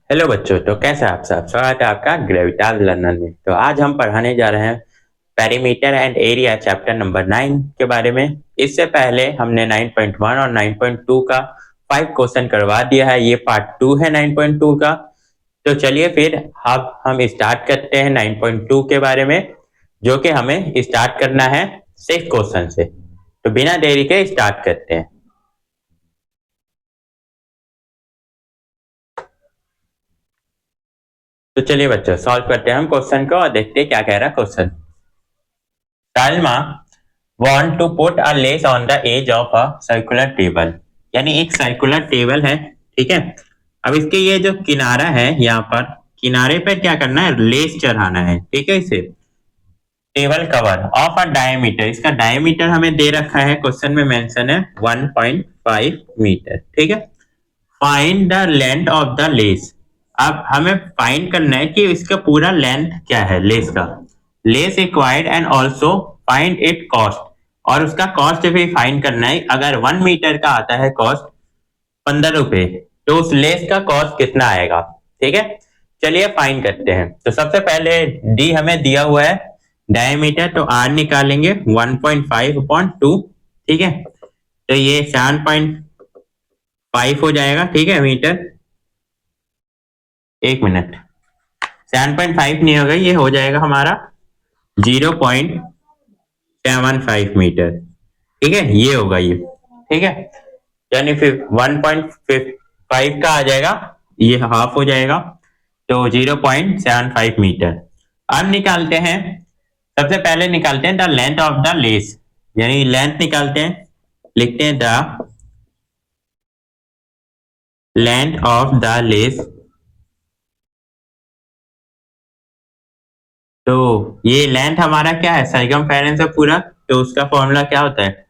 Hello बच्चों, तो कैसे आप सब? स्वागत है आपका ग्रेविटाज लर्नर में। तो आज हम पढ़ाने जा रहे हैं perimeter and area chapter number 9 के बारे में। इससे पहले हमने 9.1 और 9.2 का 5 क्वेश्चन करवा दिया है। ये पार्ट 2 है 9.2 का। तो चलिए फिर अब हम स्टार्ट करते हैं 9.2 के बारे में, जो कि हमें स्टार्ट करना है 6 क्वेश्चन से। तो बिना देरी के स्टार्ट करते हैं। तो चलिए बच्चों, सॉल्व करते हैं हम क्वेश्चन को और देखते हैं क्या कह रहा है क्वेश्चन। सालमा want to put a lace on the edge of a circular table। यानी एक सर्कुलर टेबल है, ठीक है। अब इसके ये जो किनारा है, यहाँ पर किनारे पर क्या करना है, लेस चढ़ाना है, ठीक है। इसे table cover of a diameter, इसका डायमीटर हमें दे रखा है, क्वेश्चन में मेंशन है 1.5 मीटर, ठीक है। Find the length of the less. अब हमें फाइंड करना है कि इसका पूरा लेंथ क्या है लेस का। Less required and also find it cost, और उसका कॉस्ट भी फाइंड करना है। अगर 1 मीटर का आता है कॉस्ट 15 रुपए, तो उस लेस का कॉस्ट कितना आएगा, ठीक है। चलिए फाइंड करते हैं। तो सबसे पहले डी हमें दिया हुआ है डायमीटर, तो आर निकालेंगे 1.5/2, ठीक है। तो ये 7.5 हो जाएगा, ठीक है, मीटर। एक मिनट, 7.5 नहीं होगा, ये हो जाएगा हमारा 0.75 मीटर, ठीक है। ये होगा ये, ठीक है। यानी फिर 1.5 का आ जाएगा, ये हाफ हो जाएगा, तो 0.75 मीटर। अब निकालते हैं, सबसे पहले निकालते हैं the length of the less, यानी लेंथ निकालते हैं। लिखते हैं the length of the less. तो ये लेंथ हमारा क्या है, सरकमफेरेंस है पूरा, तो उसका फॉर्मूला क्या होता है,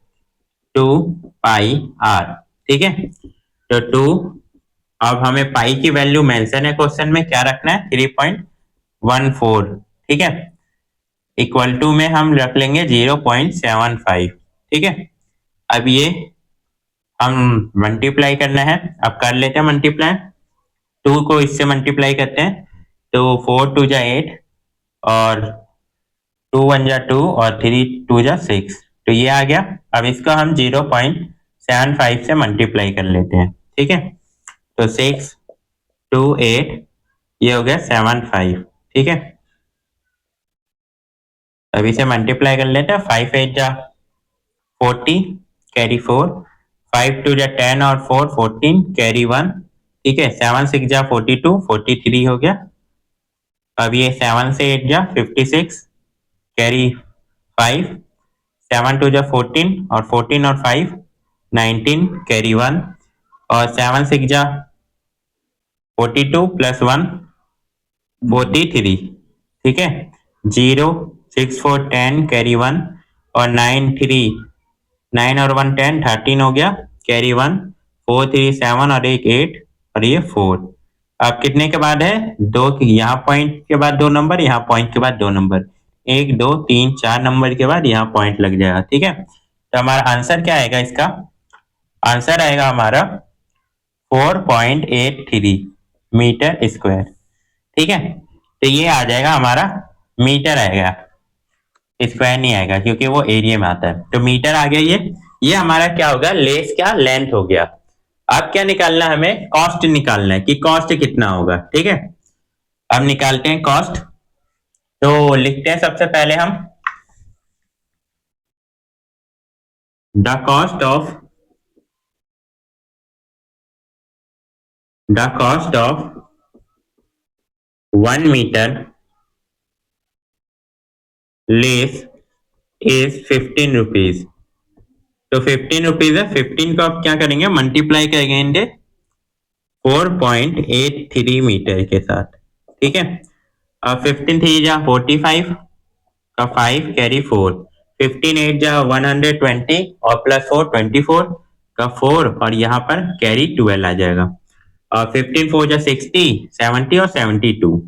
2πr, ठीक है। तो 2, अब हमें पाई की वैल्यू मेंशन है क्वेश्चन में, क्या रखना है 3.14, ठीक है। इक्वल टू में हम रख लेंगे 0.75, ठीक है। अब ये हम मल्टीप्लाई करना है, अब कर लेते हैं मल्टीप्लाई। 2 को इससे मल्टीप्लाई करते हैं, तो 4 2 जा 8, और 2 1 जा 2, और 3 2 जा 6, तो ये आ गया। अब इसको हम 0.75 से मल्टीप्लाई कर लेते हैं, ठीक है। तो 6 2 8, ये हो गया 75, ठीक है। अब इसे मल्टीप्लाई कर लेते हैं। 5 8 जा 40, कैरी 4, 5 2 जा 10, और 4 14, कैरी 1, ठीक है। 7 6 जा 42, 43 हो गया। अब ये 7 से 8 जा 56, कैरी 5, 7 2 जा 14, और 14 और 5 19, कैरी 1, और 7 6 जा 42 प्लस 1 43, ठीक है। 0 6 4 10, कैरी 1, और 9 3 9 और 1 10, 13 हो गया, कैरी 1, 4 3 7, और एक 8, और ये 4। अब कितने के बाद है, दो, यहाँ पॉइंट के बाद 2 नंबर, यहाँ पॉइंट के बाद 2 नंबर, 1 2 3 4 नंबर के बाद यहाँ पॉइंट लग जाएगा, ठीक है। तो हमारा आंसर क्या आएगा, इसका आंसर आएगा हमारा 4.83 मीटर स्क्वायर, ठीक है। तो ये आ जाएगा हमारा मीटर आएगा, स्क्वायर नहीं आएगा, क्योंकि वो एरिया में आता है। तो मीटर आ गया ये हमारा क्या होगा, लेस क्या लेंथ हो गया। अब क्या निकालना है, हमें कॉस्ट निकालना है कि कॉस्ट कितना होगा, ठीक है। अब निकालते हैं कॉस्ट। तो लिखते हैं सबसे पहले हम the cost of 1 metre lace is 15 rupees. तो 15 रुपीज है, 15 को आप क्या करेंगे, मल्टीप्लाई करेंगे 4.83 मीटर के साथ, ठीक है। अब 15 3 जा 45 का 5, कैरी 4, 15 8 जा 120, और प्लस 4 24 का 4, और यहाँ पर कैरी 12 आ जाएगा। और 15 4 जा 60, 70 और 72,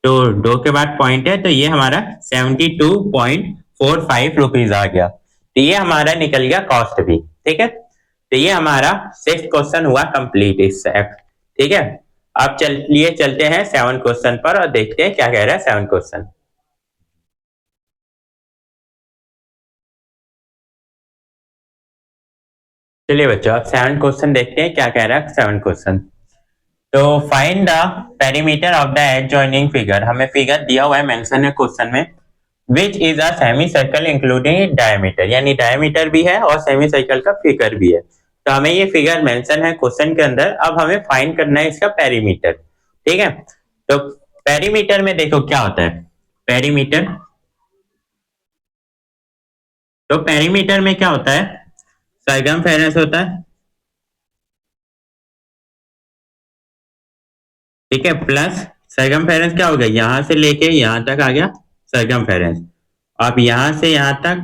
तो 2 के बाद पॉइंट है, तो ये हमारा 72.45 रुपीज आ गया। तो ये हमारा निकल गया कॉस्ट भी, ठीक है। तो ये हमारा 6th क्वेश्चन हुआ कंप्लीट इस, ठीक है। अब चलिए चलते हैं 7 क्वेश्चन पर और देखते हैं क्या कह रहा है 7 क्वेश्चन। चलिए बच्चों अब 7 क्वेश्चन देखते हैं क्या कह रहा है 7 क्वेश्चन। तो find the perimeter of the adjoining figure, हमें फिगर दिया हुआ है, मेंशन है क्वेश्चन में, which is a semi circle including diameter, यानी डायमीटर भी है और सेमी सर्कल का फिगर भी है। तो हमें ये फिगर मेंशन है क्वेश्चन के अंदर, अब हमें फाइंड करना है इसका पेरीमीटर। ठीक है, तो पेरीमीटर में देखो क्या होता है। पेरीमीटर, तो पेरीमीटर में क्या होता है, सरकमफेरेंस होता है, ठीक है, प्लस सरकमफेरेंस क्या हो गया, यहां से लेके यहां तक आ गया सरकमफेरेंस, अब यहां से यहां तक,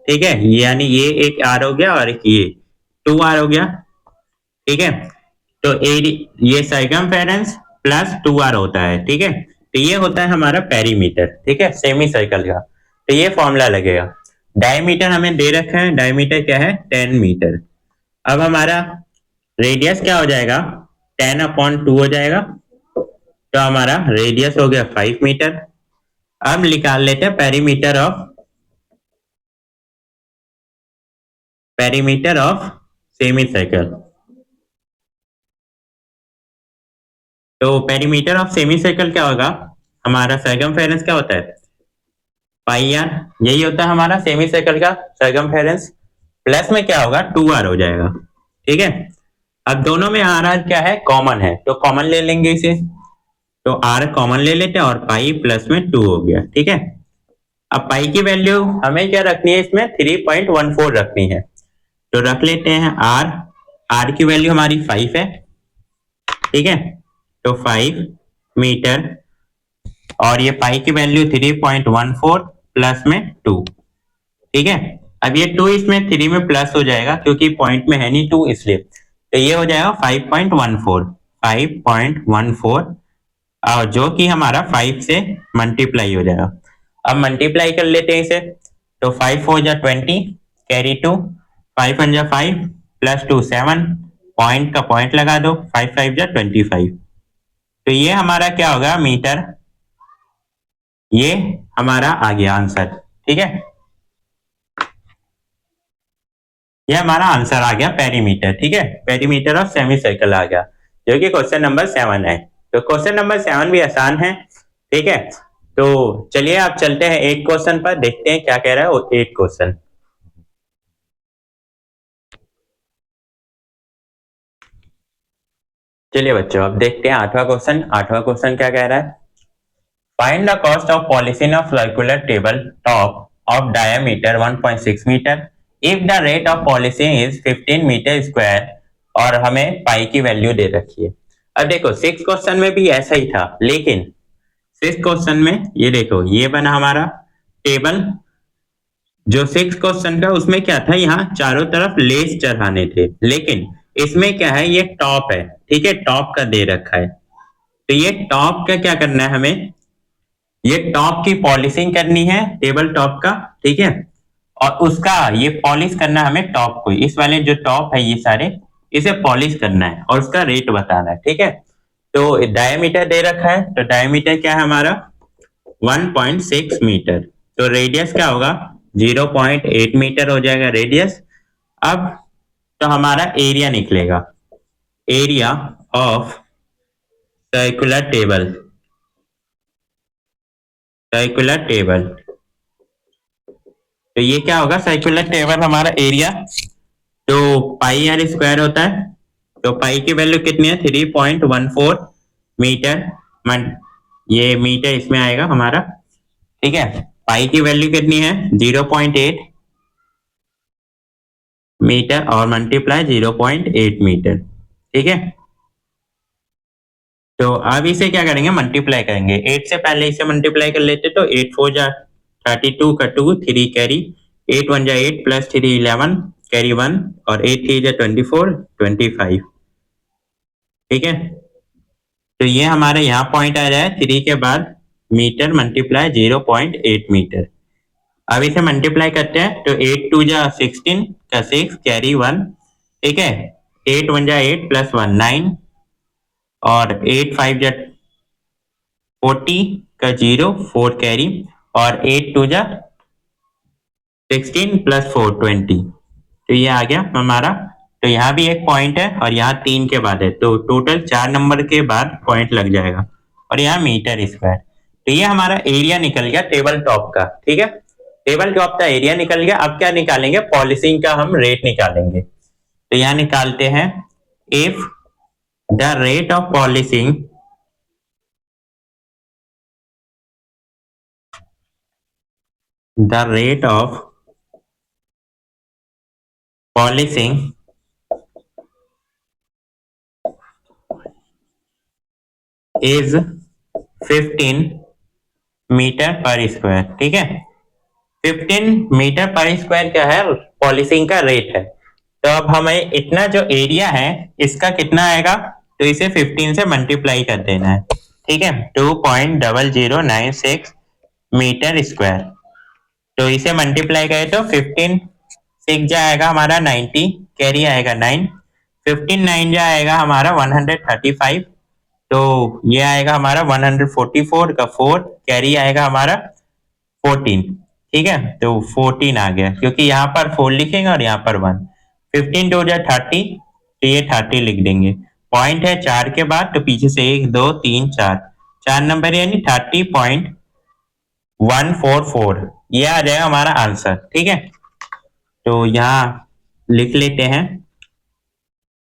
ठीक है, यानी ये एक आर हो गया और एक ये 2r हो गया। ठीक है, तो ये सरकमफेरेंस प्लस 2r होता है। ठीक है, तो ये होता है हमारा पेरीमीटर, ठीक है, सेमी सर्कल का। तो ये फॉर्मूला लगेगा। डायमीटर हमें दे रखा है, डायमीटर क्या है 10 मीटर। अब हमारा रेडियस क्या हो जाएगा, 10/2 हो जाएगा, तो हमारा रेडियस हो गया 5 मीटर। अब निकाल लेते हैं पेरीमीटर ऑफ सेमी सर्कल। तो पेरीमीटर ऑफ सेमी सर्कल क्या होगा, हमारा सरकमफेरेंस क्या होता है पाई आर, यही होता है हमारा सेमी सर्कल का सरकमफेरेंस, प्लस में क्या होगा 2r हो जाएगा। ठीक है, अब दोनों में आर आर क्या है कॉमन है, तो कॉमन ले लेंगे इसे, तो आर कॉमन ले लेते हैं और पाई प्लस में 2 हो गया। ठीक है, अब पाई की वैल्यू हमें क्या रखनी है, इसमें 3.14 रखनी है, तो रख लेते हैं आर, आर की वैल्यू हमारी 5 है। ठीक है, तो 5 मीटर, और ये पाई की वैल्यू 3.14 प्लस में 2। ठीक है, अब ये 2 इसमें 3 में प्लस हो जाएगा क्योंकि पॉइंट में है नहीं 2, इसलिए तो ये हो जाएगा 5.14 और जो कि हमारा 5 से मल्टीप्लाई हो जाएगा। अब मल्टीप्लाई कर लेते हैं इसे, तो 5 हो जा 20, कैरी 2, 5 जा 5 प्लस 2 7, पॉइंट का पॉइंट लगा दो, 5 5 जा 25, तो ये हमारा क्या होगा मीटर, ये हमारा आ गया आंसर। ठीक है, ये हमारा आंसर आ गया पेरीमीटर। ठीक है, पेरीमीटर ऑफ सेमी सर्कल आ गया, जो कि क्वेश्चन नंबर 7 है। तो क्वेश्चन नंबर 7 भी आसान है। ठीक है, तो चलिए आप चलते हैं 8 क्वेश्चन पर, देखते हैं क्या कह रहा है 8 क्वेश्चन। चलिए बच्चों अब देखते हैं 8वां क्वेश्चन। 8वां क्वेश्चन क्या कह रहा है, find the cost of polishing of circular table top of diameter 1.6 meter if the rate of polishing is 15 meter square, और हमें पाई की वैल्यू दे रखी है। अब देखो 6 क्वेश्चन में भी ऐसा ही था, लेकिन 6 क्वेश्चन में ये देखो ये बना हमारा टेबल, जो 6 क्वेश्चन का उसमें क्या था, यहाँ चारों तरफ लेस चढ़ाने थे, लेकिन इसमें क्या है ये टॉप है। ठीक है, टॉप का दे रखा है, तो ये टॉप का क्या करना है हमें, ये टॉप की पॉलिशिंग करनी है टेबल टॉप का। ठीक है, और उसका ये पॉलिश करना है हमें टॉप को, इस वाले जो टॉप है ये सारे इसे पॉलिश करना है और उसका रेट बताना है। ठीक है, तो डायमीटर दे रखा है, तो डायमीटर क्या है हमारा 1.6 मीटर, तो रेडियस क्या होगा 0.8 मीटर हो जाएगा रेडियस। अब तो हमारा एरिया निकलेगा, area of circular table, circular table, तो ये क्या होगा सर्कुलर टेबल हमारा एरिया, तो पाई आर स्क्वायर होता है, तो पाई की वैल्यू कितनी है 3.14 मीटर, ये मीटर इसमें आएगा हमारा। ठीक है, पाई की वैल्यू कितनी है 0.8 मीटर और मल्टीप्लाई 0.8 मीटर। ठीक है, तो अब इसे क्या करेंगे मल्टीप्लाई करेंगे, 8 से पहले इसे मल्टीप्लाई कर लेते, तो 8 4 जा 32 का 2 3 कैरी, 8 1 जा 8 प्लस 3 11 कैरी 1 और 8 3 जा 24 25। ठीक है, तो ये हमारे यहाँ पॉइंट आ जाए 3 के बाद मीटर मल्टीप्लाई 0.8 मीटर। अब इसे मल्टीप्लाई करते हैं, तो 8 2 जा 16 का 6 कैरी 1। ठीक है, 8 1 जा 8 प्लस 1 9 और 8 5 जा 40 का 0 4 कैरी और 8 2 जा 16 प्लस 4 20। तो ये आ गया हमारा। तो यहाँ भी एक पॉइंट है और यहाँ 3 के बाद है, तो टोटल 4 नंबर के बाद पॉइंट लग जाएगा। और यहाँ मीटर स्क्वायर। तो ये हमारा एरिया निकल गया टेबल टॉप का। ठीक है, टेबल टॉप का एरिया निकल गया। अब क्या निकालेंगे? पॉलिशिंग का हम रेट निकालेंगे। तो यहाँ निकालते हैं, if the rate of polishing the rate of polishing is 15 metre पर स्क्वायर। ठीक है, 15 मीटर पर स्क्वायर क्या है? पॉलिशिंग का रेट है। तो अब हमें इतना जो एरिया है इसका कितना आएगा? तो इसे 15 से मल्टीप्लाई कर देना है। ठीक है, 2.0096 मीटर स्क्वायर। तो इसे मल्टीप्लाई करें तो 15 6 जाएगा हमारा 90, कैरी आएगा 9, 15 9 जाएगा हमारा 135। तो ये आएगा हमारा 144 का 4, कैरी आएगा हमारा 14। ठीक है, तो 14 आ गया क्योंकि यहाँ पर 4 लिखेंगे और यहाँ पर 1। 15 2 जा 30, तो ये 30 लिख देंगे। पॉइंट है 4 के बाद, तो पीछे से 1 2 3 4 4 नंबर यानी 30.144। ये आ जाएगा हमारा आंसर। ठीक है, तो यहाँ लिख लेते हैं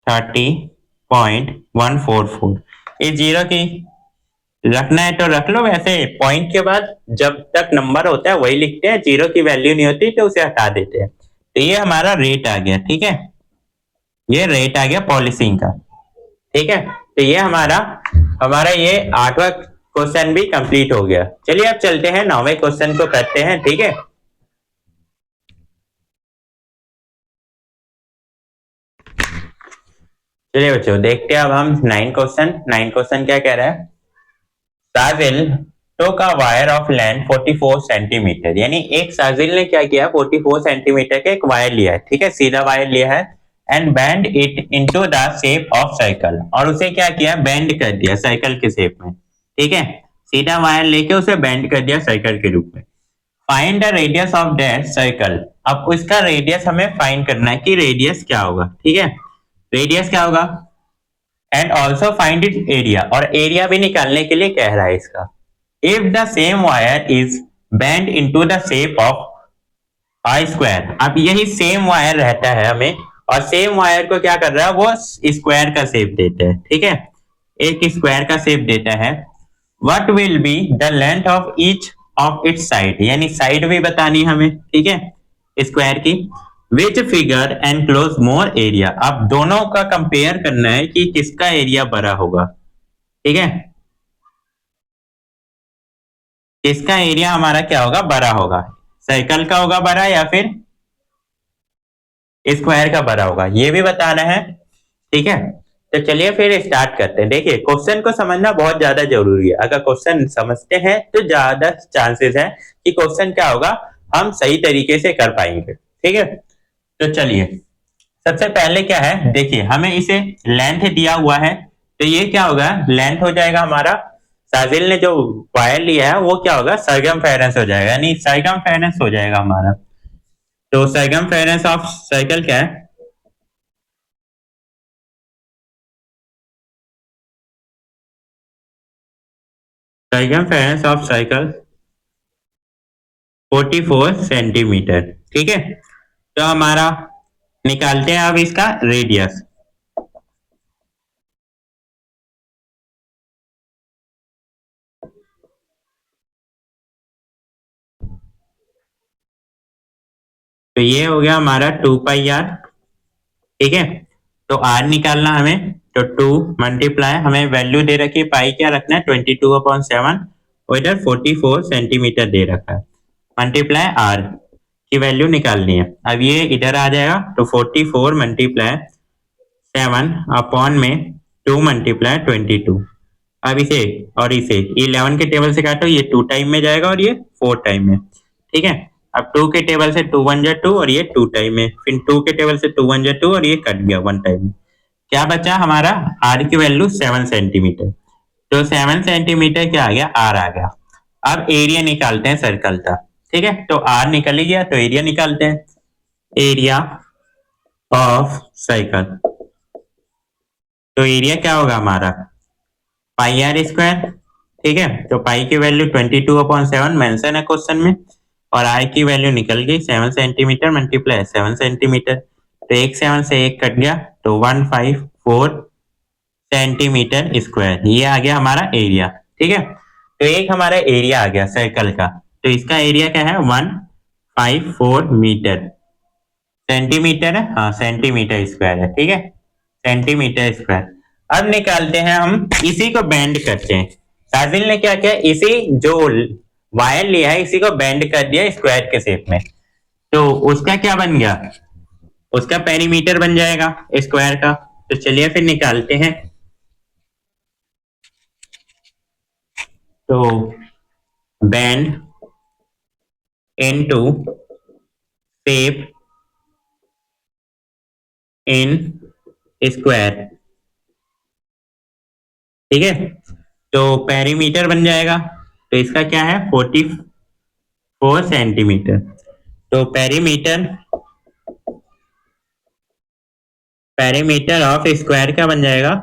30.144। इस जीरो की रखना है तो रख लो, वैसे पॉइंट के बाद जब तक नंबर होता है वही लिखते हैं, जीरो की वैल्यू नहीं होती तो उसे हटा देते हैं। तो ये हमारा रेट आ गया। ठीक है, ये रेट आ गया पॉलिशिंग का। ठीक है, तो ये हमारा हमारा ये 8वां क्वेश्चन भी कंप्लीट हो गया। चलिए अब चलते हैं 9वें क्वेश्चन को करते हैं। ठीक है, चलिए बच्चों देखते हैं अब हम 9 क्वेश्चन क्या कह रहा है? Sajil took a wire of length 44 centimetre, यानी एक साजिल ने क्या किया? 44 सेंटीमीटर का एक वायर लिया है। ठीक है, सीधा वायर लिया है and bend it into the shape of cycle, और उसे क्या किया? बेंड कर दिया साइकिल के शेप में। ठीक है, सीधा वायर लेके उसे बेंड कर दिया साइकिल के रूप में। Find the radius of that circle. अब उसका रेडियस हमें फाइंड करना है कि रेडियस क्या होगा। ठीक है, रेडियस क्या होगा? And also find it area, और एरिया भी निकालने के लिए कह रहा है इसका। If the same wire is bend into the shape of I square. अब यही सेम वायर रहता है हमें, और सेम वायर को क्या कर रहा है? वो स्क्वायर का शेप देता है। ठीक है, एक स्क्वायर का शेप देता है। What will be the length of each of its side, यानी साइड भी बतानी हमें। ठीक है, स्क्वायर की। Which figure enclose more area. अब दोनों का कंपेयर करना है कि किसका एरिया बड़ा होगा। ठीक है, किसका एरिया हमारा क्या होगा? बड़ा होगा। सर्कल का होगा बड़ा या फिर स्क्वायर का बड़ा होगा, ये भी बताना है। ठीक है, तो चलिए फिर स्टार्ट करते हैं। देखिए, क्वेश्चन को समझना बहुत ज्यादा जरूरी है। अगर क्वेश्चन समझते हैं तो ज्यादा चांसेस है कि क्वेश्चन क्या होगा, हम सही तरीके से कर पाएंगे। ठीक है, तो चलिए सबसे पहले क्या है? देखिए, हमें इसे लेंथ दिया हुआ है, तो ये क्या होगा? लेंथ हो जाएगा हमारा। साजिल ने जो वायर लिया है वो क्या होगा? सरकमफेरेंस हो जाएगा, यानी सरकमफेरेंस हो जाएगा हमारा। तो सरकमफेरेंस ऑफ सर्कल क्या है? Circumference of circle 44 centimetre. ठीक है, तो हमारा निकालते हैं अब इसका रेडियस। तो ये हो गया हमारा 2 पाई आर। ठीक है, तो आर निकालना हमें, तो 2 मल्टीप्लाई, हमें वैल्यू दे रखी है पाई क्या रखना है? 22/7, और इधर 44 सेंटीमीटर दे रखा है। मल्टीप्लाई आर की वैल्यू निकालनी है। अब ये इधर आ जाएगा, तो 44 मल्टीप्लाई 7/में 2 मल्टीप्लाई 22। अब इसे और इसे 11 के टेबल से काटो, ये 2 टाइम में जाएगा और ये 4 टाइम में। ठीक है, अब 2 के टेबल से 2 1 जा 2 और ये 2 टाइम में, फिर 2 के टेबल से 2 1 जा 2 और ये कट गया 1 टाइम में। क्या बचा हमारा, आर की वैल्यू 7 सेंटीमीटर, तो 7 सेंटीमीटर क्या आ गया, आर आ गया। अब एरिया निकालते हैं सर्कल का, ठीक है, तो आर निकल ही गया तो एरिया निकालते हैं, एरिया ऑफ सर्कल। तो एरिया क्या होगा हमारा, पाई आर स्क्वायर, ठीक है, तो पाई की वैल्यू 22/7 मेंशन है क्वेश्चन में, और आर की वैल्यू निकल गई 7 सेंटीमीटर मल्टीप्लाई 7 सेंटीमीटर, तो एक 7 से एक कट गया, तो 154 सेंटीमीटर स्क्वायर, ये आ गया हमारा एरिया, ठीक है। तो एक हमारा एरिया आ गया सर्कल का, तो इसका एरिया क्या है, 154 मीटर, सेंटीमीटर है, हाँ सेंटीमीटर स्क्वायर है, ठीक है, सेंटीमीटर स्क्वायर। अब निकालते हैं हम, इसी को बेंड करते हैं। साजिल ने क्या किया, इसी जो वायर लिया है इसी को बेंड कर दिया स्क्वायर के शेप में, तो उसका क्या बन गया, उसका पेरीमीटर बन जाएगा स्क्वायर का। तो चलिए फिर निकालते हैं। तो bend into shape in square, ठीक है, तो पेरीमीटर बन जाएगा, तो इसका क्या है 44 सेंटीमीटर, तो पेरीमीटर ऑफ स्क्वायर क्या बन जाएगा,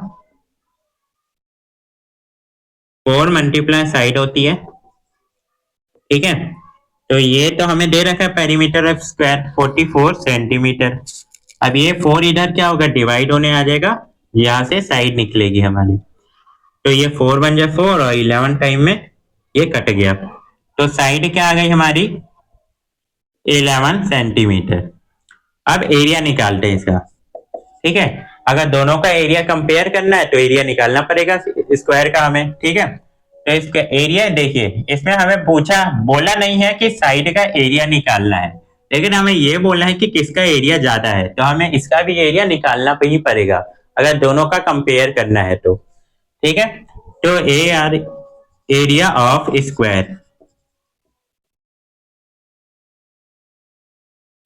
4 मल्टीप्लाई साइड होती है, ठीक है, तो ये तो हमें दे रखा है पेरीमीटर ऑफ स्क्वायर 44 सेंटीमीटर। अब ये 4 इधर क्या होगा, डिवाइड होने आ जाएगा, यहां से साइड निकलेगी हमारी, तो ये 4 बन जाए 4 और 11 टाइम में ये कट गया, तो साइड क्या आ गई हमारी 11 सेंटीमीटर। अब एरिया निकालते हैं इसका, ठीक है, अगर दोनों का एरिया कंपेयर करना है तो एरिया निकालना पड़ेगा स्क्वायर का हमें, ठीक है। तो इसका एरिया देखिए, इसमें हमें पूछा, बोला नहीं है कि साइड का एरिया निकालना है, लेकिन हमें ये बोलना है कि किसका एरिया ज्यादा है, तो हमें इसका भी एरिया निकालना ही पड़ेगा अगर दोनों का कंपेयर करना है तो, ठीक है। तो area of square,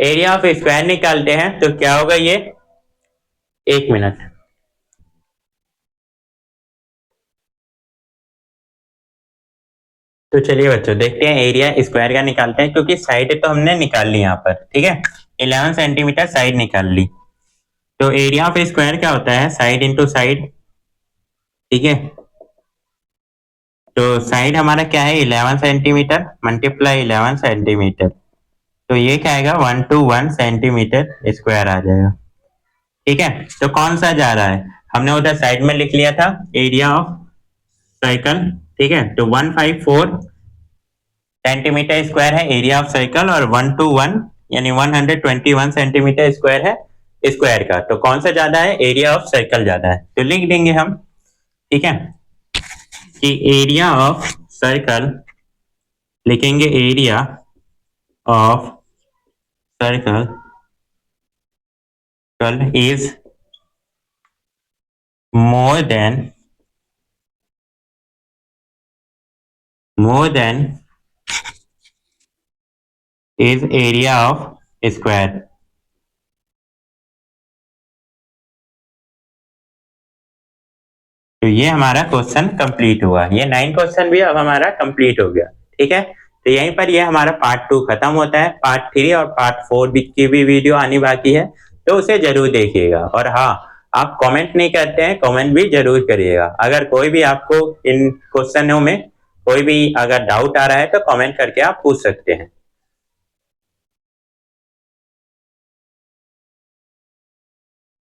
area of square निकालते हैं तो क्या होगा ये, एक मिनट, तो चलिए बच्चों देखते हैं एरिया स्क्वायर का निकालते हैं, क्योंकि साइड तो हमने निकाल ली यहाँ पर, ठीक है, 11 सेंटीमीटर साइड निकाल ली। तो एरिया ऑफ स्क्वायर क्या होता है, साइड इंटू साइड, ठीक है, तो साइड हमारा क्या है 11 सेंटीमीटर मल्टीप्लाई 11 सेंटीमीटर, तो ये क्या आएगा 121 सेंटीमीटर स्क्वायर आ जाएगा, ठीक है। तो कौन सा जा रहा है, हमने उधर साइड में लिख लिया था एरिया ऑफ सर्कल, ठीक है, तो 154 सेंटीमीटर स्क्वायर है एरिया ऑफ सर्कल, और 121 यानी 121 सेंटीमीटर स्क्वायर है स्क्वायर का, तो कौन सा ज्यादा है, एरिया ऑफ सर्कल ज्यादा है, तो लिख देंगे हम, ठीक है, कि एरिया ऑफ सर्कल, लिखेंगे area of circle is more than is area of square। तो ये हमारा क्वेश्चन कंप्लीट हुआ, ये 9 क्वेश्चन भी अब हमारा कंप्लीट हो गया, ठीक है। तो यहीं पर ये हमारा पार्ट 2 खत्म होता है, पार्ट 3 और पार्ट 4 की भी वीडियो आनी बाकी है, तो उसे जरूर देखिएगा। और हाँ, आप कमेंट नहीं करते हैं, कमेंट भी जरूर करिएगा, अगर कोई भी आपको इन क्वेश्चनों में कोई भी अगर डाउट आ रहा है तो कमेंट करके आप पूछ सकते हैं।